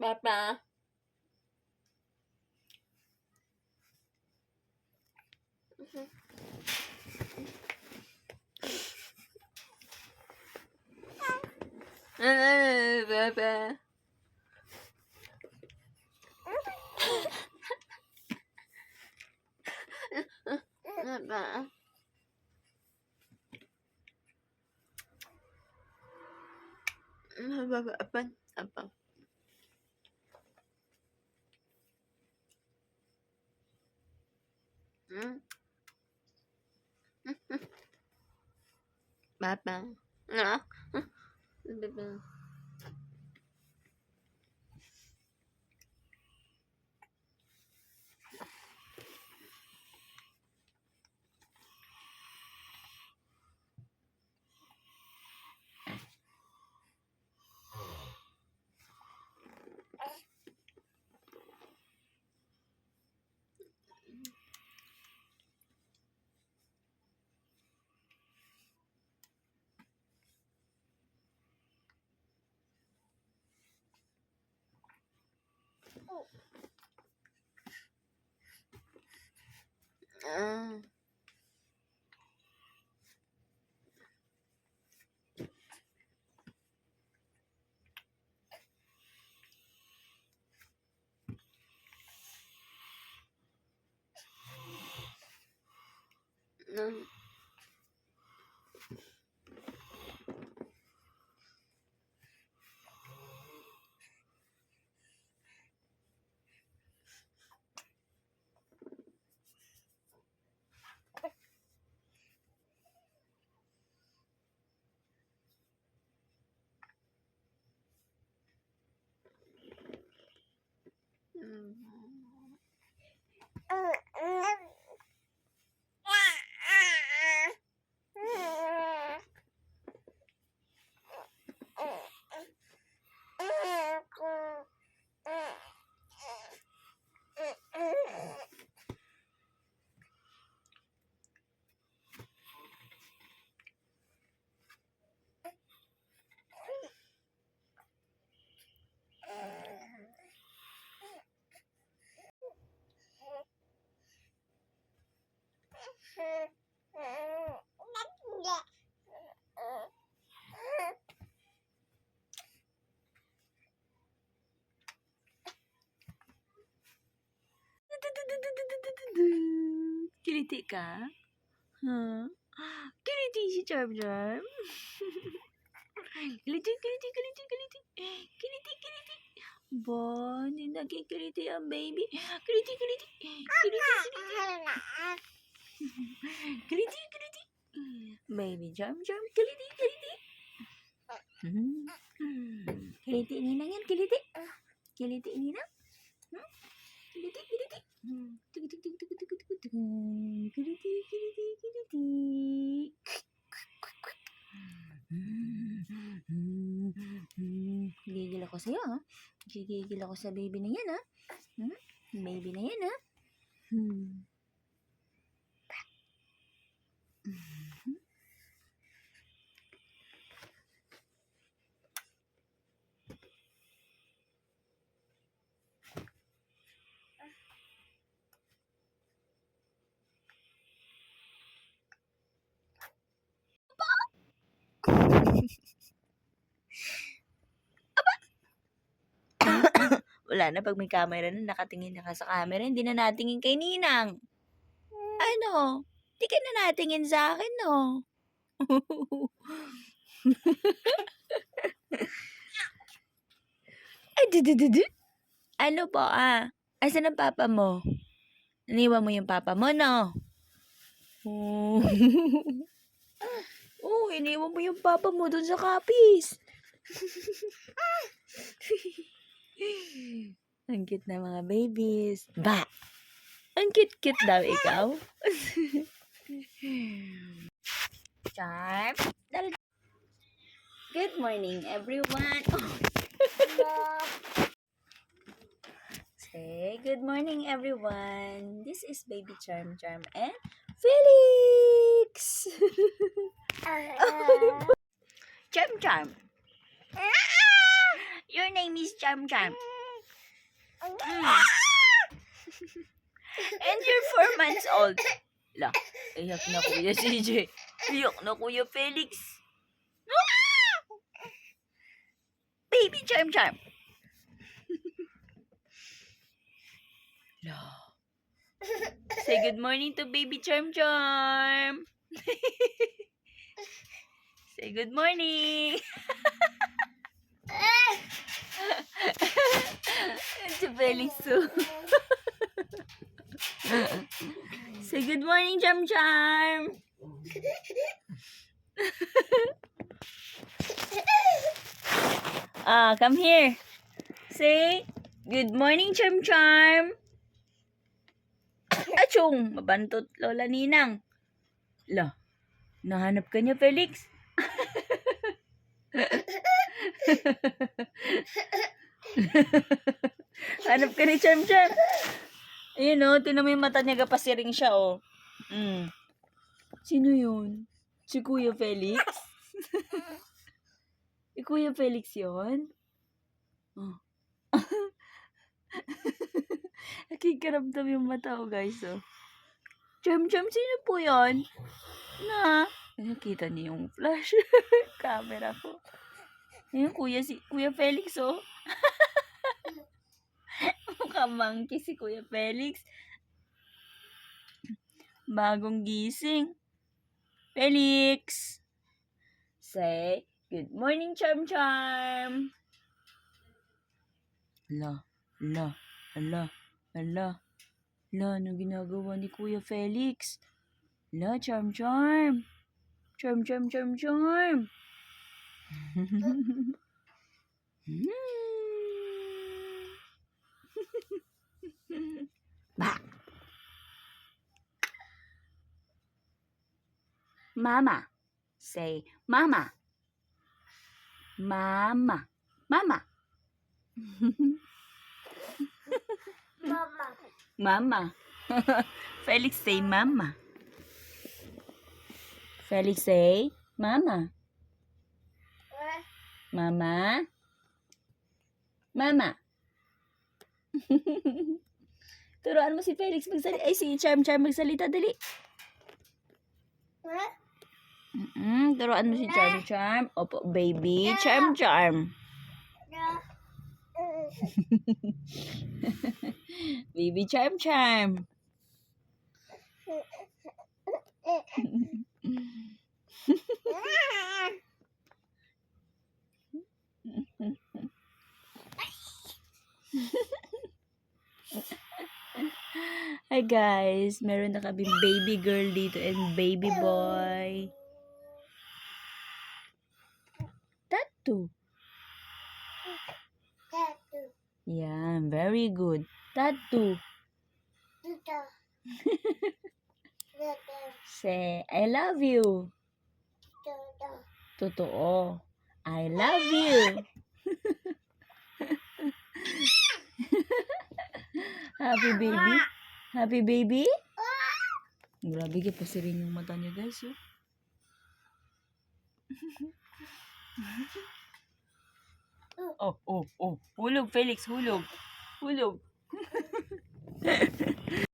Papa. Papa. Papa. Apa? Papa. No. Papa. No. Kiliti ka? Huh? Kiliti si Charm Charm? Kiliti. Kiliti. Ba, hindi nagkikiliti ang baby. Kiliti. Kiliti. Baby Charm Charm, kiliti. Kiliti ninang yan, kiliti. Kiliti ninang. Kiliti. Kiliti. Gigil ako sa'yo, ha? Gigil ako sa baby na yan, ha? Baby na yan, ha? Wala na, pag may camera na, nakatingin na ka sa camera, hindi na natingin kay Ninang. Ano? Di ka na natingin sa akin, no? Ay, ano po, asan ang papa mo? Iniwan mo yung papa mo, no? Oh, iniwan mo yung papa mo dun sa kapis. Ang cute na mga babies. Ba! Ang cute daw ikaw. Charm. Good morning, everyone. Say good morning, everyone. This is Baby Charm and Felix. Charm. Your name is Charm. Mm. And you're 4 months old. La, iyak na Kuya CJ. Iyak na Kuya Felix. Baby Charm Charm. La. Say good morning to Baby Charm Charm. Say good morning. Si Felix too. Say good morning, Charm Charm. Come here. Say good morning, Charm Charm. Achong, mabantot Lola Ninang. La, nahanap ka niya, Felix? Hanap ka ni Charm Charm. Ayun o, tinan mo yung mata niya, kapasiring siya o. Sino yun? Si Kuya Felix? Si Kuya Felix yun? Oh. Nakikaramdam yung mata ko, guys, oh. Charm Charm, sino po yun? Na? Nakita niyo yung flash camera ko. Ayun, Kuya Felix, oh. Mukhang monkey si Kuya Felix. Bagong gising. Felix! Say, good morning, Charm Charm. Ala, ala. La, ano ginagawa ni Kuya Felix? La, Charm Charm. Charm. Ba. Mama. Say, Mama. Mama. Mama. Felix say Mama. Felix say Mama. Mama. Turuan mo si Felix magsalita. Ay, si Charm magsalita. Dali. Turuan mo si Charm. Opo, baby. Charm. Baby Charm. Hi guys, meron na kami baby girl dito and baby boy. Tattoo. Yeah, very good. Tattoo. Say, I love you. Totoo. I love you. Happy baby? Grabe, kapasirin yung mata niya, guys. Oh. Hulog, Felix, hulog.